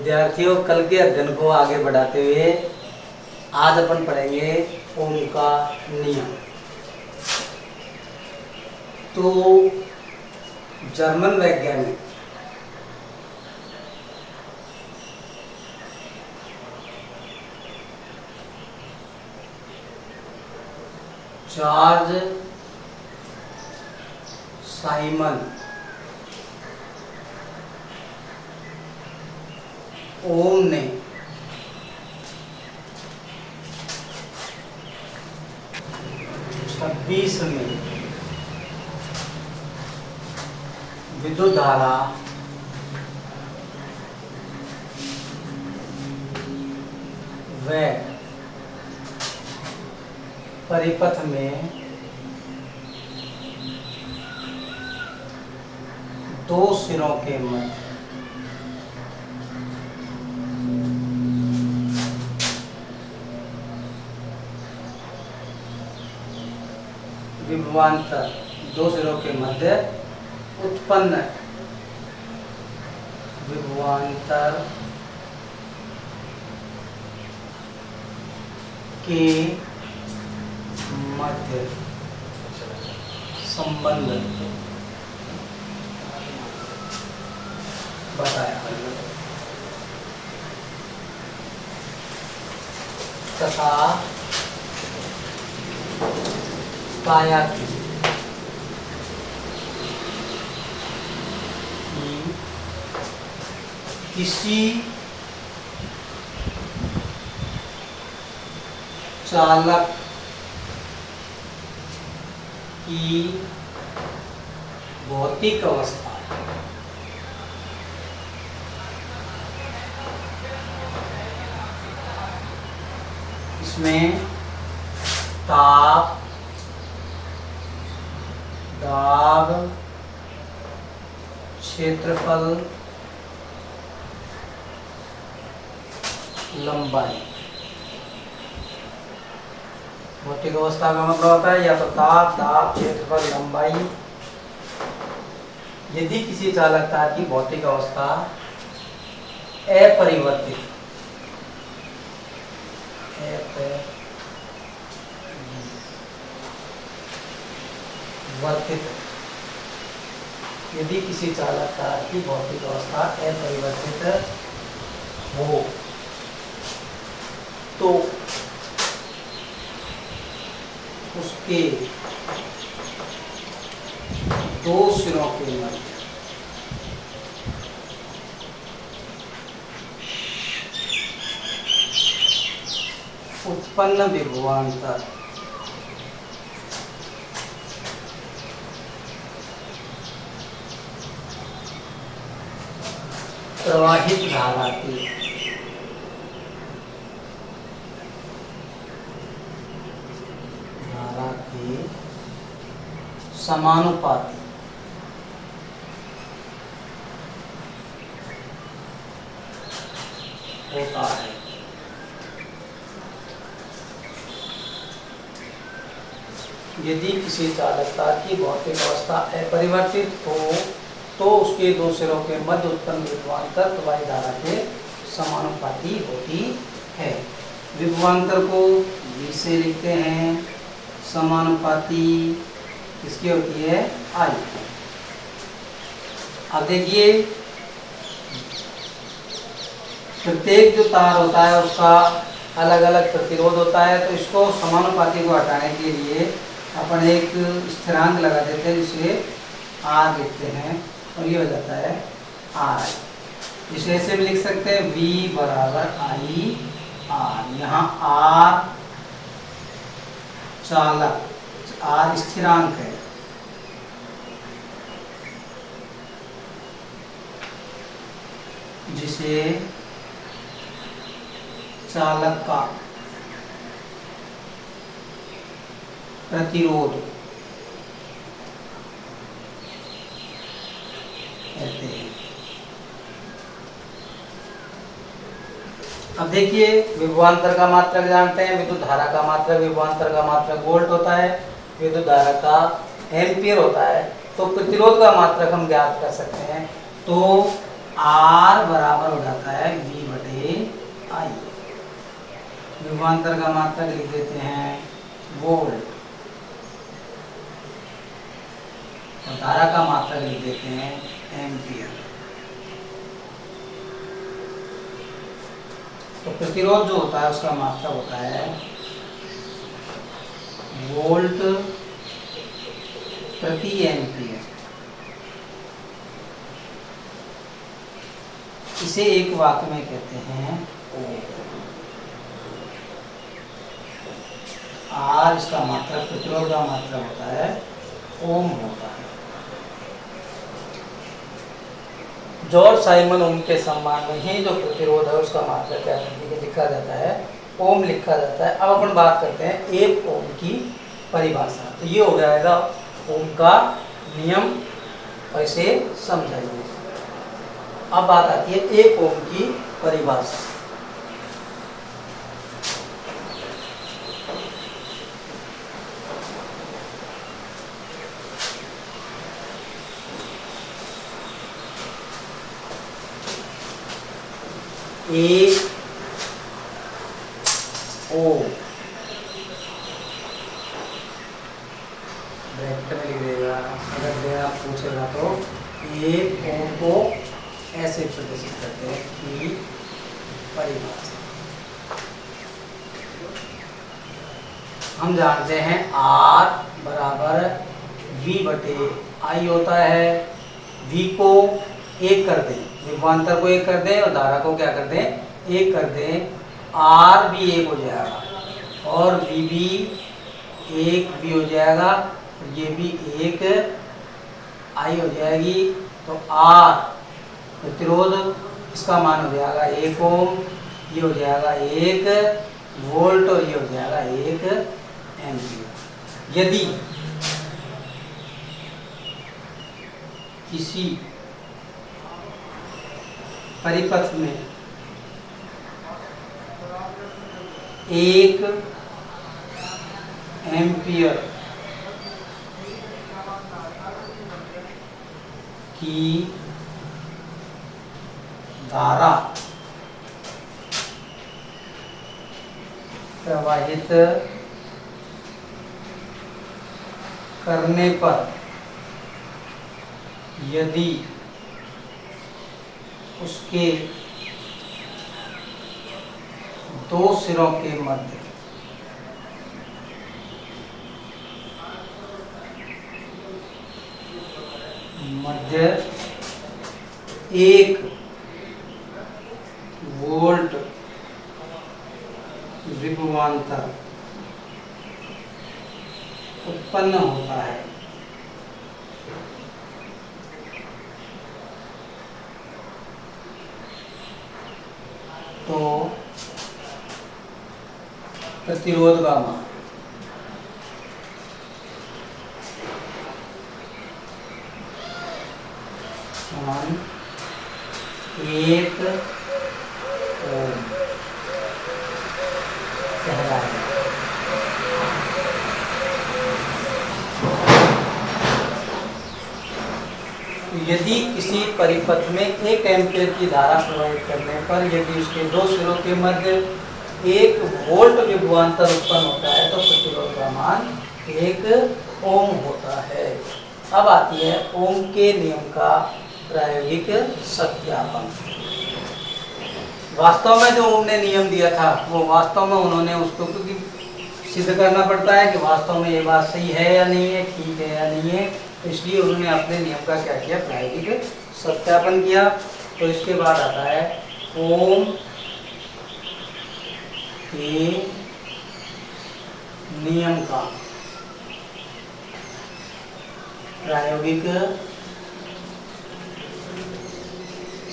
विद्यार्थियों, कल के अध्ययन को आगे बढ़ाते हुए आज अपन पढ़ेंगे ओम का नियम। तो जर्मन वैज्ञानिक जॉर्ज साइमन ओम ने 26 में विद्युत धारा व परिपथ में दो सिरों के मध्य विभवांतर, दो सिरों के मध्य उत्पन्न विभवांतर के मध्य संबंध बताया तथा पाया कि किसी चालक की भौतिक अवस्था इसमें ताप, दाब, क्षेत्रफल, लंबाई। भौतिक अवस्था का मतलब होता है या तो ताप, दाब, क्षेत्रफल, लंबाई। यदि किसी चालक तार की भौतिक अवस्था अपरिवर्तित यदि किसी चालक तार की भौतिक अवस्था अपरिवर्तित हो तो उसके दो सिरों के मध्य उत्पन्न विभवांतर प्रवाहित धारा के समानुपाती होता है। यदि किसी चालक तार की भौतिक अवस्था अपरिवर्तित हो तो उसके दो सिरों के मध्य उत्पन्न विभवांतर प्रवाहित धारा के समानुपाती होती है। विभवांतर को V से लिखते हैं, समानुपाती किसकी होती है? I। अब देखिए, प्रत्येक जो तार होता है उसका अलग अलग प्रतिरोध होता है, तो इसको समानुपाती को हटाने के लिए अपन एक स्थिरांक लगा देते हैं जिसे R लिखते हैं और ये हो जाता है R। इसे ऐसे भी लिख सकते हैं V बराबर I R। यहाँ R चालक, R स्थिरांक है, जिसे चालक का प्रतिरोध कहते हैं। अब देखिए, विभवांतर का मात्रक जानते हैं, विद्युत धारा का मात्रक, विभवांतर का मात्रक वोल्ट होता है, विद्युत धारा का एम्पियर होता है। तो प्रतिरोध का मात्रक हम ज्ञात कर सकते हैं। तो R बराबर हो जाता है V विभवांतर का मात्रक लिख देते हैं वोल्ट, और धारा का मात्रक लिख देते हैं एम्पियर। तो प्रतिरोध जो होता है उसका मात्रक होता है वोल्ट प्रति एम्पियर। इसे एक वाक्य में कहते हैं ओम। आर इसका मात्रक, प्रतिरोध का मात्रक होता है ओम होता है। जॉर्ज साइमन ओम के सम्मान में ही जो प्रतिरोध है उसका मात्रक क्या लिखा जाता है, ओम लिखा जाता है। अब अपन बात करते हैं एक ओम की परिभाषा। तो ये हो जाएगा ओम का नियम, और इसे समझाइए। अब बात आती है एक ओम की परिभाषा। एक ओम ब्रैकेट में लिख देगा, अगर देगा पूछेगा तो एक ओम को ऐसे प्रदर्शित करते हैं कि परिभाषा हम जानते हैं R बराबर V बटे I होता है। V को एक कर दें, विभवांतर को एक कर दें और धारा को क्या कर दें, एक कर दें। R भी एक हो जाएगा और V भी एक भी हो जाएगा, ये भी एक I हो जाएगी। तो R प्रतिरोध इसका मान हो जाएगा 1 ओम, ये हो जाएगा 1 वोल्ट और ये हो जाएगा 1 एम्पियर। यदि किसी परिपथ में 1 एम्पियर की धारा प्रवाहित करने पर यदि उसके दो सिरों के मध्य 1 वोल्ट विभवांतर उत्पन्न होता है तो प्रतिरोध का मान मान 1 ओम कहलाएगा। यदि किसी परिपथ में 1 एम्पीयर की धारा प्रवाहित करने पर यदि उसके दो सिरों के मध्य 1 वोल्ट विभवांतर उत्पन्न होता है तो प्रतिरोध का मान 1 ओम होता है। अब आती है ओम के नियम का प्रायोगिक सत्यापन। वास्तव में जो ओम ने नियम दिया था वो वास्तव में उन्होंने उसको क्योंकि सिद्ध करना पड़ता है कि वास्तव में ये बात सही है या नहीं है, ठीक है या नहीं है, तो इसलिए उन्होंने अपने नियम का क्या किया, प्रायोगिक सत्यापन किया। तो इसके बाद आता है ओम के नियम का प्रायोगिक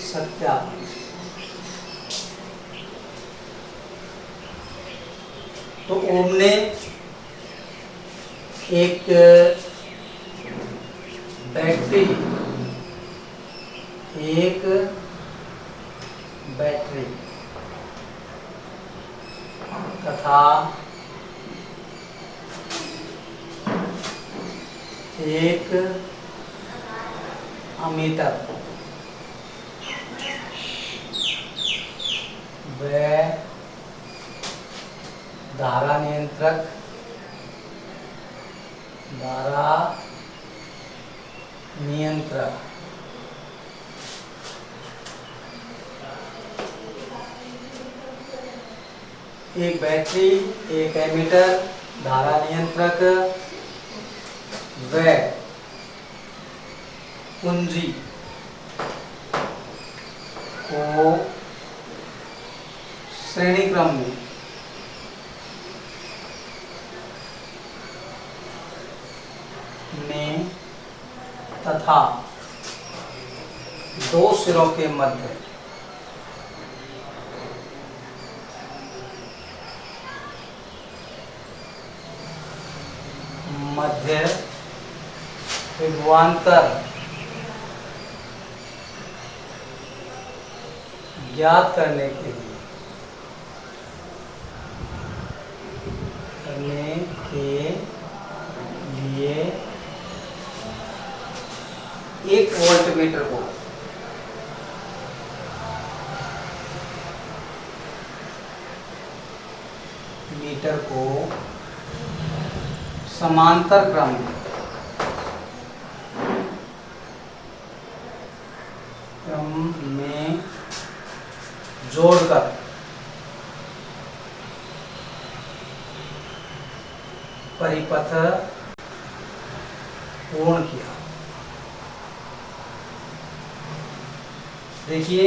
सत्यापन। तो ओम ने एक बैटरी तथा एक अमीटर व धारा नियंत्रक, धारा नियंत्रक एक बैटरी, एक एमीटर, धारा नियंत्रक व कुंजी को श्रेणी क्रम में तथा दो सिरों के मध्य विभवांतर ज्ञात करने के लिए एक वोल्टमीटर को समांतर क्रम में जोड़कर परिपथ पूर्ण किया। देखिए,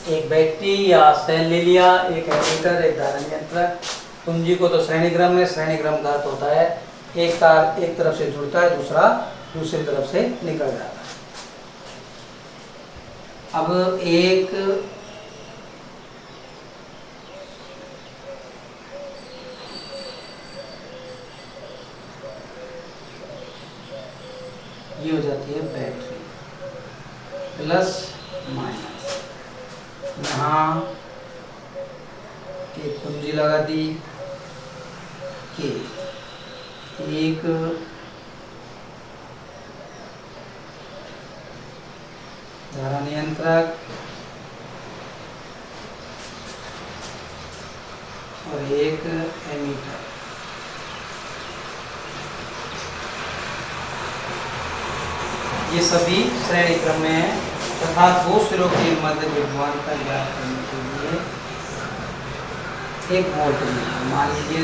एक बैटरी या सेल ले लिया, एक एमीटर, एक धारा नियंत्रक। कुंजी को तो श्रेणी क्रम में, श्रेणी क्रम का अर्थ होता है एक तार एक तरफ से जुड़ता है, दूसरा दूसरी तरफ से निकल जाता है। अब एक ये हो जाती है बैटरी प्लस माइनस। यहाँ एक कुंजी लगा दी के एक धारा नियंत्रक और एक एमीटर। ये सभी श्रेणी क्रम में है तथा दो सिरों के मध्य विभवांतर ज्ञात करने के लिए एक वोल्टमीटर। मान लीजिए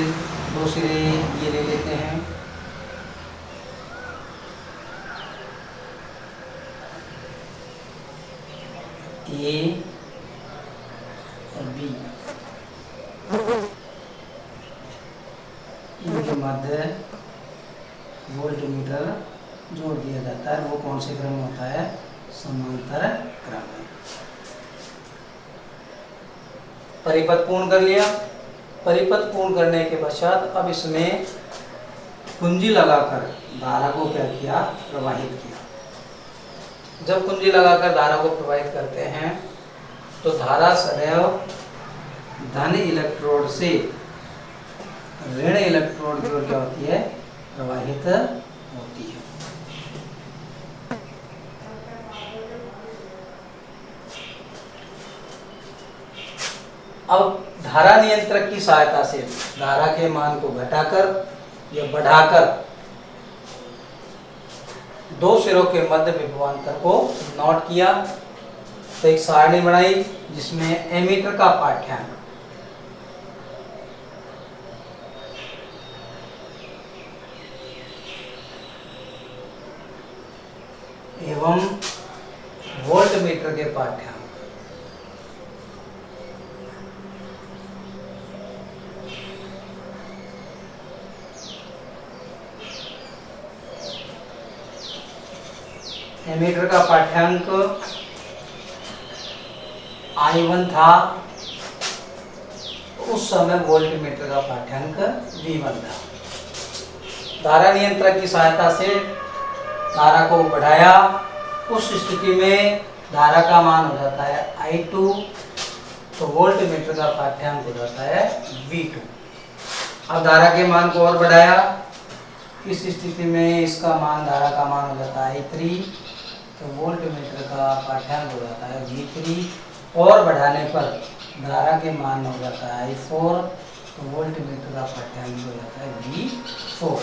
दो सिरे ये ले लेते हैं, ए और बी, इनके मध्य वोल्टमीटर जोड़ दिया जाता है। वो कौन से क्रम में होता है? समांतर क्रम में। परिपथ पूर्ण कर लिया। परिपथ पूर्ण करने के पश्चात अब इसमें कुंजी लगाकर धारा को क्या किया? प्रवाहित किया। जब कुंजी लगाकर धारा को प्रवाहित करते हैं तो धारा सदैव धन इलेक्ट्रोड से ऋण इलेक्ट्रोड की ओर क्या होती है? प्रवाहित होती है। अब धारा नियंत्रक की सहायता से धारा के मान को घटाकर या बढ़ाकर दो सिरों के मध्य विभवांतर को नोट किया। तो एक सारणी बनाई जिसमें एमीटर का पाठ्यांक एवं वोल्टमीटर के पाठ्यांक एमीटर का पाठ्यांक I1 था, उस समय वोल्टमीटर का पाठ्यांक V1 था। धारा नियंत्रक की सहायता से धारा को बढ़ाया, उस स्थिति में धारा का मान हो जाता है I2, तो वोल्टमीटर का पाठ्यांक हो जाता है V2। अब धारा के मान को और बढ़ाया, इस स्थिति में इसका मान, धारा का मान हो जाता है I3, तो वोल्टमीटर का पाठ्यांक हो जाता है V3 और बढ़ाने पर धारा के मान हो जाता है I4, तो वोल्ट मीटर का पाठ्यांक हो जाता है V4।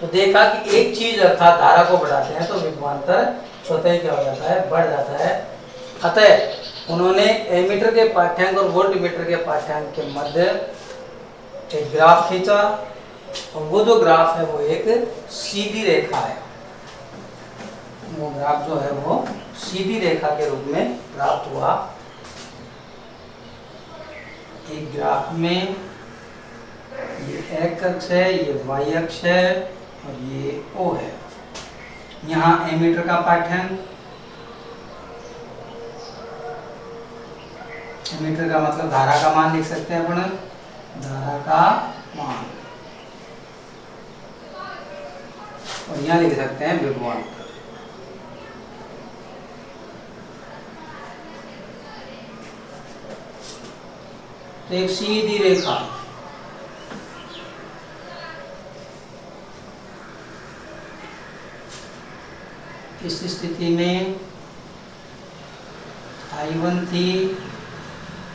तो देखा कि एक चीज अर्थात धारा को बढ़ाते हैं तो विभवांतर स्वतः ही क्या हो जाता है, बढ़ जाता है। अतः उन्होंने एमीटर के पाठ्यांक और वोल्ट मीटर के पाठ्यांक के मध्य एक ग्राफ खींचा और वो जो ग्राफ है वो एक सीधी रेखा है। वो ग्राफ जो है वो सीधी रेखा के रूप में प्राप्त हुआ। एक ग्राफ में ये एक्स अक्ष है, ये वाई अक्ष है और ये O है। यहाँ एमीटर का पाठ्यांक, एमीटर का मतलब धारा का मान लिख सकते हैं अपन, धारा का मान, और यहाँ लिख सकते हैं विभवांतर। तो एक सीधी रेखा, इस स्थिति में I1 थी,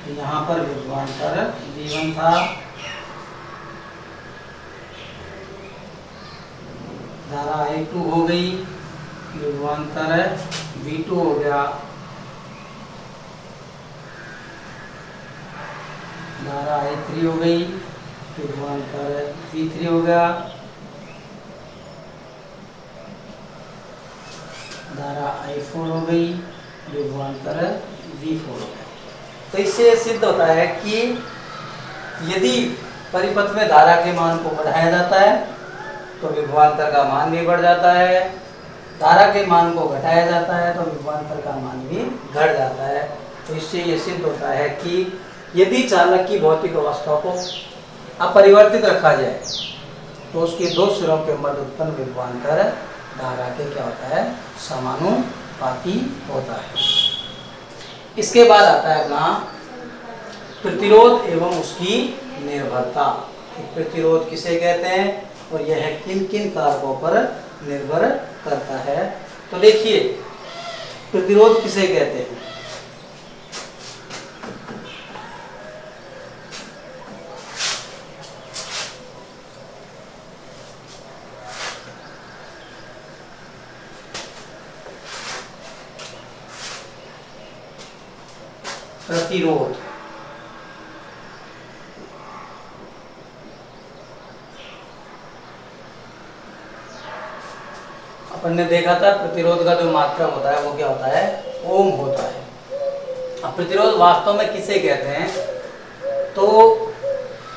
यहाँ पर विभवांतर V1 था, धारा I2 हो गई, विभवांतर V2 हो गया, धारा I3 हो गई, विभवांतर V3 हो गया, धारा I4 हो गई, विभवांतर V4 हो गया। तो इससे सिद्ध होता है कि यदि परिपथ में धारा के मान को बढ़ाया जाता है तो विभवांतर का मान भी बढ़ जाता है, धारा के मान को घटाया जाता है तो विभवांतर का मान भी घट जाता है। तो इससे ये सिद्ध होता है कि यदि चालक की भौतिक अवस्था को अपरिवर्तित रखा जाए तो उसके दो सिरों के मध्य उत्पन्न विभवांतर धारा के क्या होता है, समानुपाती होता है। इसके बाद आता है अपना प्रतिरोध एवं उसकी निर्भरता। प्रतिरोध किसे कहते हैं और यह किन किन कारकों पर निर्भर करता है। तो देखिए प्रतिरोध किसे कहते हैं। प्रतिरोध अपन ने देखा था, प्रतिरोध का जो मात्रक होता है वो क्या होता है, ओम होता है। अब प्रतिरोध वास्तव में किसे कहते हैं, तो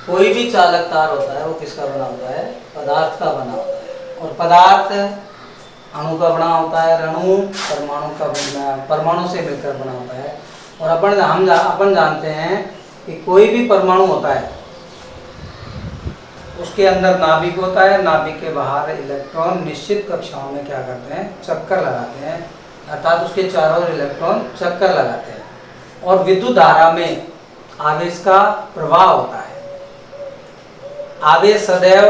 कोई भी चालक तार होता है वो किसका बना होता है, पदार्थ का बना होता है। और पदार्थ अणु का बना होता है, अणु परमाणु से मिलकर बना होता है। और अपन जानते हैं कि कोई भी परमाणु होता है उसके अंदर नाभिक होता है, नाभिक के बाहर इलेक्ट्रॉन निश्चित कक्षाओं में क्या करते हैं, चक्कर लगाते हैं, अर्थात उसके चारों ओर इलेक्ट्रॉन चक्कर लगाते हैं। और विद्युत धारा में आवेश का प्रवाह होता है। आवेश सदैव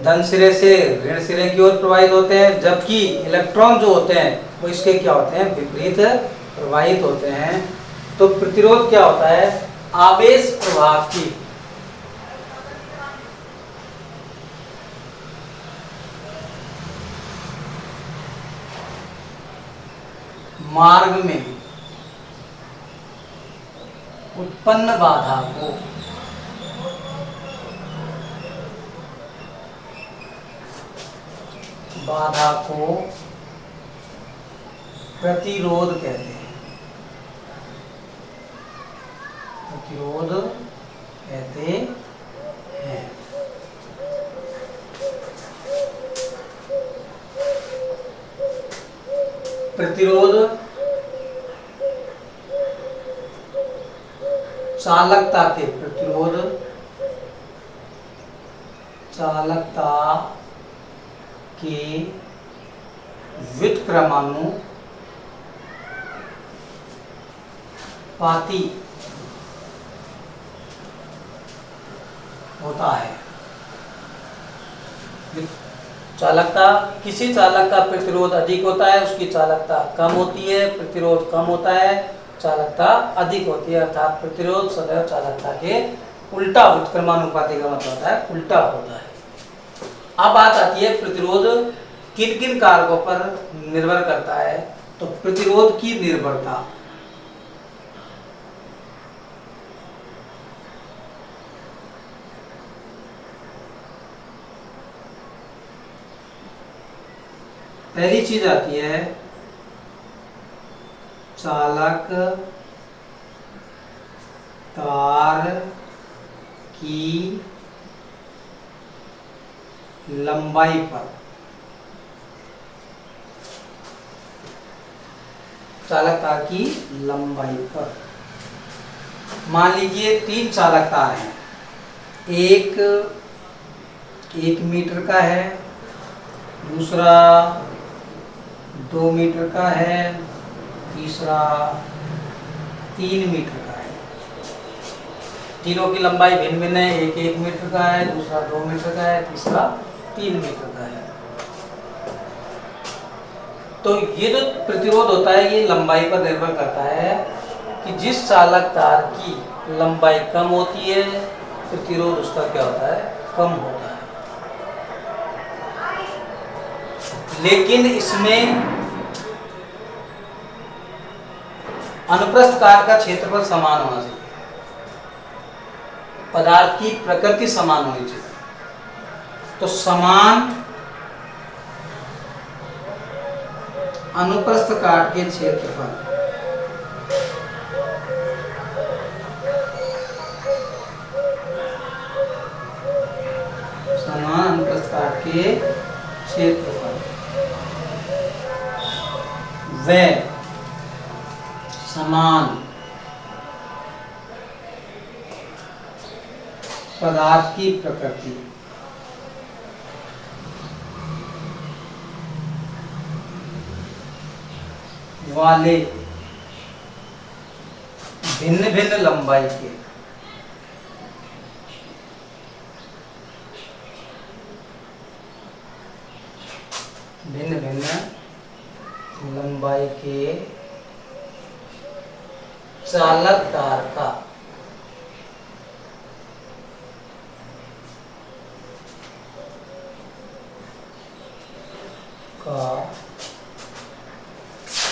धन सिरे से ऋण सिरे की ओर प्रवाहित होते हैं, जबकि इलेक्ट्रॉन जो होते हैं वो इसके क्या होते हैं, विपरीत प्रवाहित होते हैं। तो प्रतिरोध क्या होता है, आवेश प्रवाह की मार्ग में उत्पन्न बाधा को प्रतिरोध कहते हैं। प्रतिरोध कहते हैं। प्रतिरोध चालकता के प्रतिरोध चालकता के व्युत्क्रमानुपाती होता है। चालकता, किसी चालक का प्रतिरोध अधिक होता है, उसकी चालकता कम होती है, प्रतिरोध कम होता है। चालकता अधिक होती है, अर्थात प्रतिरोध सदैव चालकता के उल्टा, व्युत्क्रमानुपाती का मतलब होता है उल्टा होता है। अब बात आती है प्रतिरोध किन किन कारकों पर निर्भर करता है। तो प्रतिरोध की निर्भरता, पहली चीज आती है चालक तार की लंबाई पर, चालक तार की लंबाई पर। मान लीजिए 3 चालक तार हैं, एक 1 मीटर का है, दूसरा 2 मीटर का है, तीसरा 3 मीटर का है। तीनों की लंबाई भिन्न भिन्न है, एक 1 मीटर का है, दूसरा 2 मीटर का है, तीसरा 3 मीटर का है। तो ये जो प्रतिरोध होता है ये लंबाई पर निर्भर करता है कि जिस चालक तार की लंबाई कम होती है प्रतिरोध उसका क्या होता है, कम होता है। लेकिन इसमें अनुप्रस्थ कार का क्षेत्रफल समान होना चाहिए, पदार्थ की प्रकृति समान होनी चाहिए। तो समान अनुप्रस्थ काट के क्षेत्रफल, समान अनुप्रस्थ काट के क्षेत्रफल व समान पदार्थ की प्रकृति वाले भिन्न भिन्न लंबाई के चालक तार का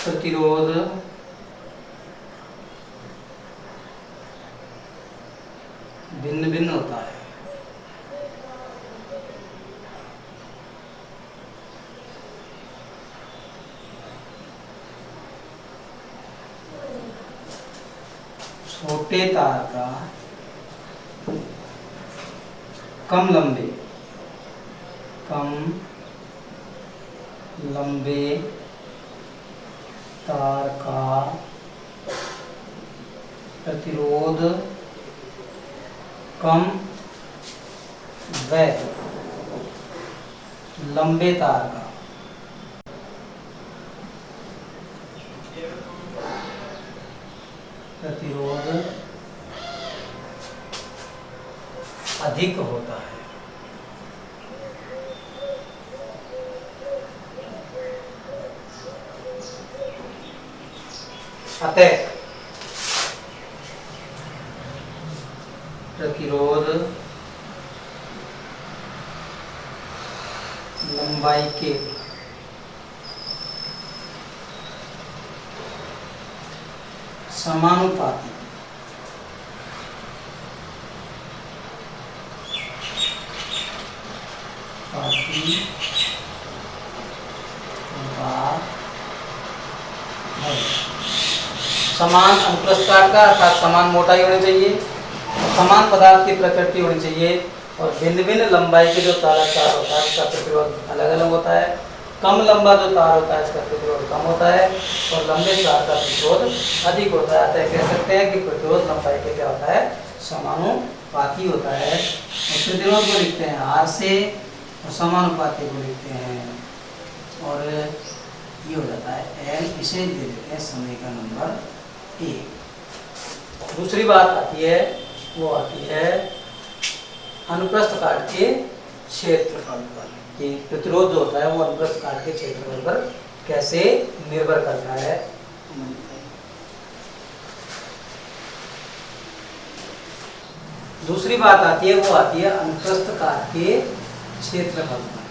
प्रतिरोध भिन्न भिन्न होता है। छोटे तार का कम लंबे तार का प्रतिरोध कम व लंबे तार का प्रतिरोध अधिक होता है। अतः प्रतिरोध लंबाई के समानुपाती समान अनुप्रस्थ काट का अर्थात समान मोटाई होनी चाहिए, समान पदार्थ की प्रकृति होनी चाहिए और भिन्न भिन्न लंबाई के जो चालक तार होता है उसका प्रतिरोध अलग अलग होता है। कम लंबा जो तार होता है इसका प्रतिरोध कम होता है और लंबे तार का प्रतिरोध अधिक होता है। अतः कह सकते हैं कि प्रतिरोध लंबाई के क्या होता है, समानुपाती होता है। और प्रतिरोध को लिखते हैं आर से और समानुपाती को लिखते हैं और ये हो जाता है एल, इसे दे देते हैं समीकरण नंबर 1। दूसरी बात आती है वो आती है अनुप्रस्थ काट के क्षेत्रफल पर, कि प्रतिरोध जो होता है वो अनुप्रस्थ काट के क्षेत्रफल पर कैसे निर्भर करता है। दूसरी बात आती है, वो आती है अनुप्रस्थ काट के क्षेत्रफल पर।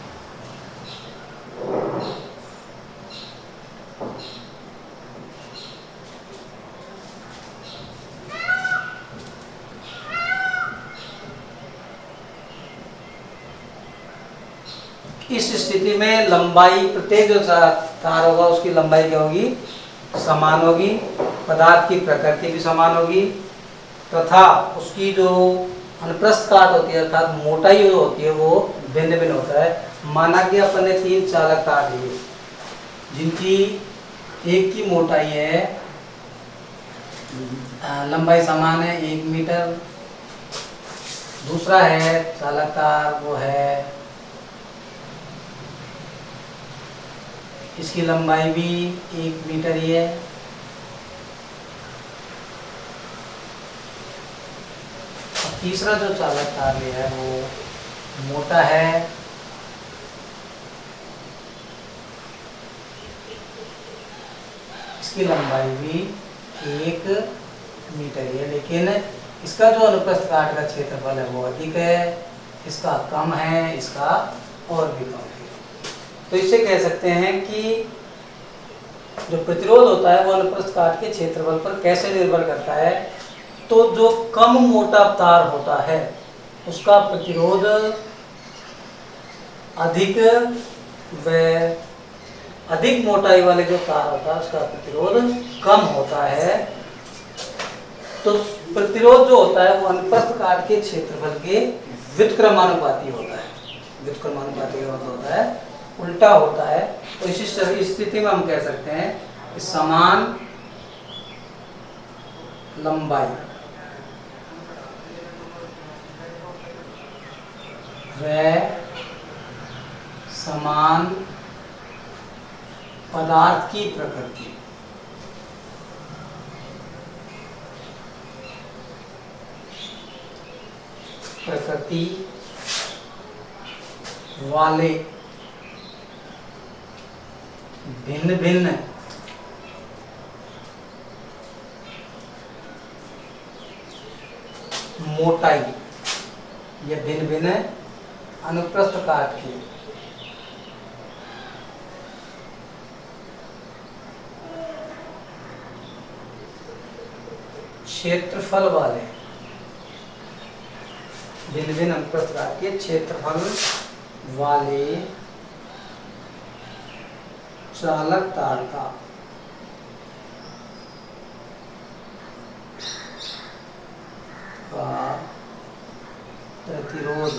इस स्थिति में लंबाई, प्रत्येक जो तार होगा उसकी लंबाई क्या होगी, समान होगी, पदार्थ की प्रकृति भी समान होगी, तथा उसकी जो अनुप्रस्थ काट होती है अर्थात मोटाई जो होती है वो भिन्न भिन्न होता है। माना कि अपन ने 3 चालक तार लिए जिनकी एक की मोटाई है, लंबाई समान है 1 मीटर, दूसरा है चालक तार वो है, इसकी लंबाई भी 1 मीटर ही है, और तीसरा जो चालक तार है वो मोटा है, इसकी लंबाई भी 1 मीटर ही है, लेकिन इसका जो अनुप्रस्थ काट का क्षेत्रफल है वो अधिक है, इसका कम है, इसका और भी कम है। तो इससे कह सकते हैं कि जो प्रतिरोध होता है वो अनुप्रस्थ काट के क्षेत्रफल पर कैसे निर्भर करता है। तो जो कम मोटा तार होता है उसका प्रतिरोध अधिक, व अधिक मोटाई वाले जो तार होता है उसका प्रतिरोध कम होता है। तो प्रतिरोध जो होता है वो अनुप्रस्थ काट के क्षेत्रफल के व्युत्क्रमानुपाती होता है। व्युत्क्रमानुपाती का मतलब होता है उल्टा होता है। तो इसी स्थिति में हम कह सकते हैं कि समान लंबाई व समान पदार्थ की प्रकृति वाले भिन्न भिन्न मोटाई या भिन्न भिन्न अनुप्रस्थ काट के क्षेत्रफल वाले, भिन्न भिन्न अनुप्रस्थ काट के क्षेत्रफल वाले चालक तार का प्रतिरोध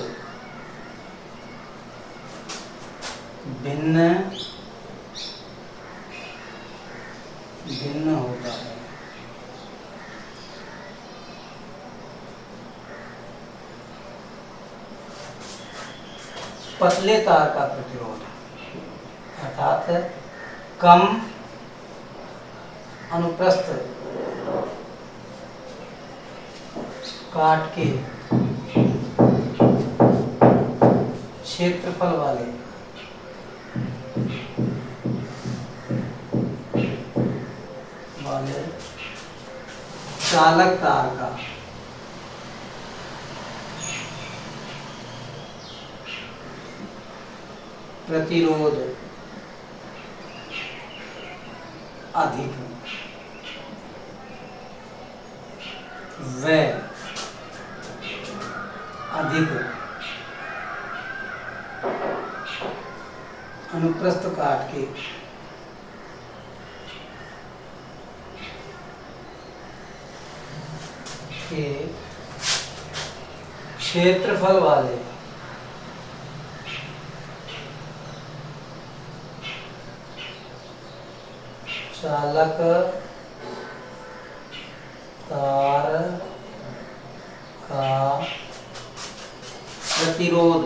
भिन्न भिन्न होता है। पतले तार का प्रतिरोध अर्थात कम अनुप्रस्थ काट के क्षेत्रफल वाले चालक तार का प्रतिरोध अधिक व अधिक अनुप्रस्थ काट के क्षेत्रफल वाले चालक तार का प्रतिरोध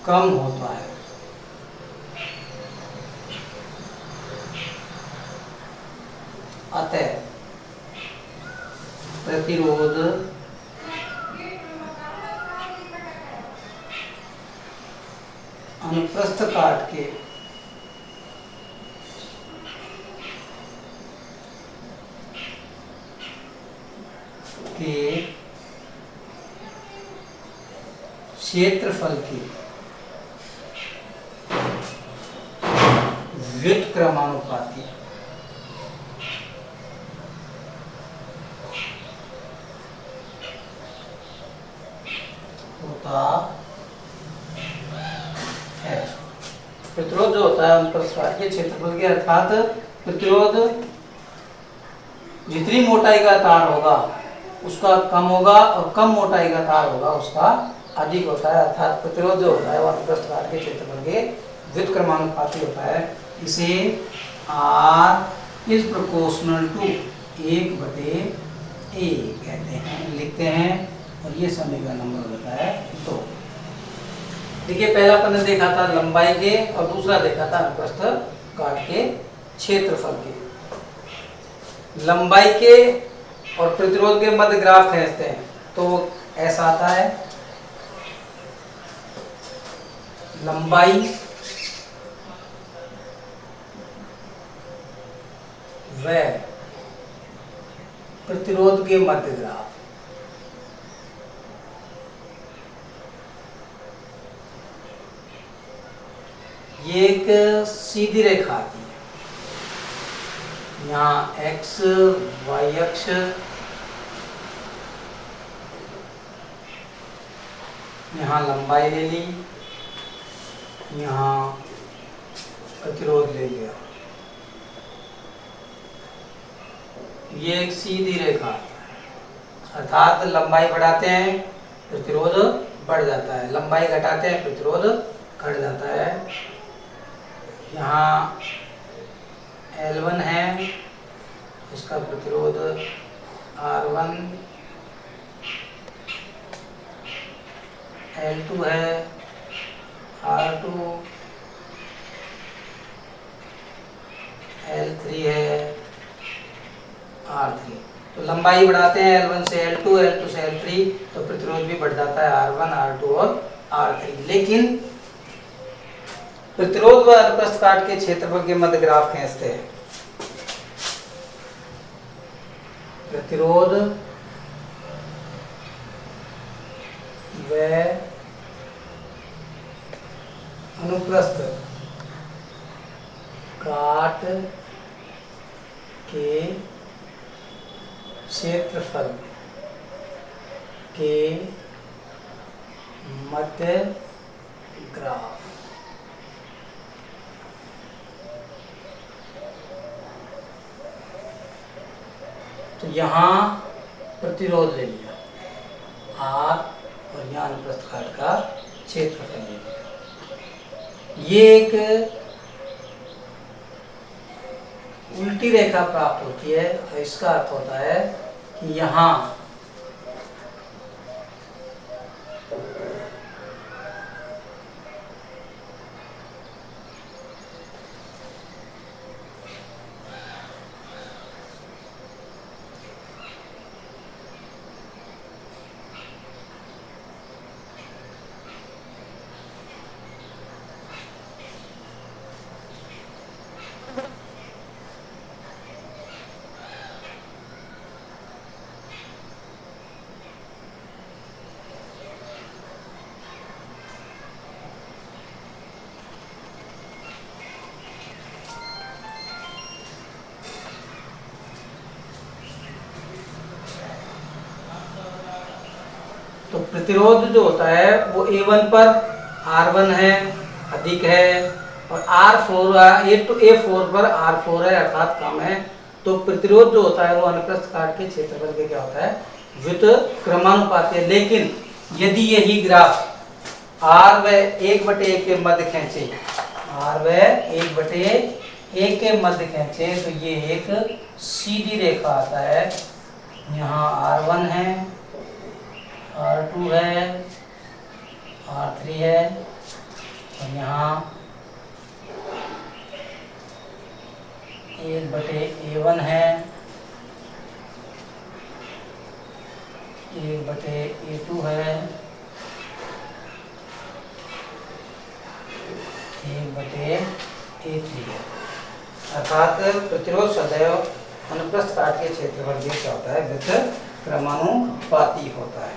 कम होता है। अतः प्रतिरोध अनुप्रस्थ काट के क्षेत्रफल के व्युत्क्रमानुपाती होता है। प्रतिरोध जो होता है उन परस्पर के क्षेत्रफल के, अर्थात प्रतिरोध जितनी मोटाई का तार होगा उसका कम होगा और कम मोटाई का तार होगा उसका अधिक होता है। अर्थात प्रतिरोध जो होता है वह अनुप्रस्थ काट के क्षेत्रफल के व्युत्क्रमानुपाती होता है। इसे R is proportional to 1/A कहते हैं, लिखते हैं, और ये समीकरण नंबर होता है 2। देखिए पहला अपन ने देखा था लंबाई के और दूसरा देखा था अनुप्रस्थ काट के क्षेत्रफल के। लंबाई के और प्रतिरोध के मध्य ग्राफ खींचते हैं तो ऐसा आता है, लंबाई व प्रतिरोध के मध्य ग्राफ। ये एक सीधी रेखा आती है, यहाँ x y अक्ष, यहाँ लंबाई ले ली, यहाँ प्रतिरोध ले लिया। ये एक सीधी रेखा है, अर्थात लंबाई बढ़ाते हैं प्रतिरोध बढ़ जाता है, लंबाई घटाते हैं प्रतिरोध घट जाता है। यहाँ L1 है, इसका प्रतिरोध R1, L2 है, R2, L3 है, R3। तो लंबाई बढ़ाते हैं L1 से L2, L2 से L3, तो प्रतिरोध भी बढ़ जाता है R1, R2 और R3। लेकिन प्रतिरोध व अनुप्रस्थ काट के क्षेत्रफल के मध्य ग्राफ खींचते हैं। प्रतिरोध व अनुप्रस्थ काट के क्षेत्रफल के मध्य ग्राफ। तो यहाँ प्रतिरोध ले लिया R और यहाँ अनुप्रस्थ काट का क्षेत्रफल ले लिया। ये एक उल्टी रेखा प्राप्त होती है और इसका अर्थ होता है कि यहाँ तो प्रतिरोध जो होता है वो A1 पर R1 है, अधिक है, और A4 पर R4 है, अर्थात कम है। तो प्रतिरोध जो होता है वो अनुप्रस्थ काट के क्षेत्रफल के क्या होता है, व्युत्क्रमानुपाती है। लेकिन यदि यही ग्राफ R व 1/A के मध्य खींचे, R व 1/A के मध्य खींचे, तो ये एक सीधी रेखा आता है। यहाँ R1 है, R2 है, R3 है, और यहाँ 1/A1 है, 1/A2 है, 1/A3 है। अर्थात प्रतिरोध सदैव अनुप्रस्थ काट के क्षेत्रफल के क्या होता है, व्युत्क्रमानुपाती होता है।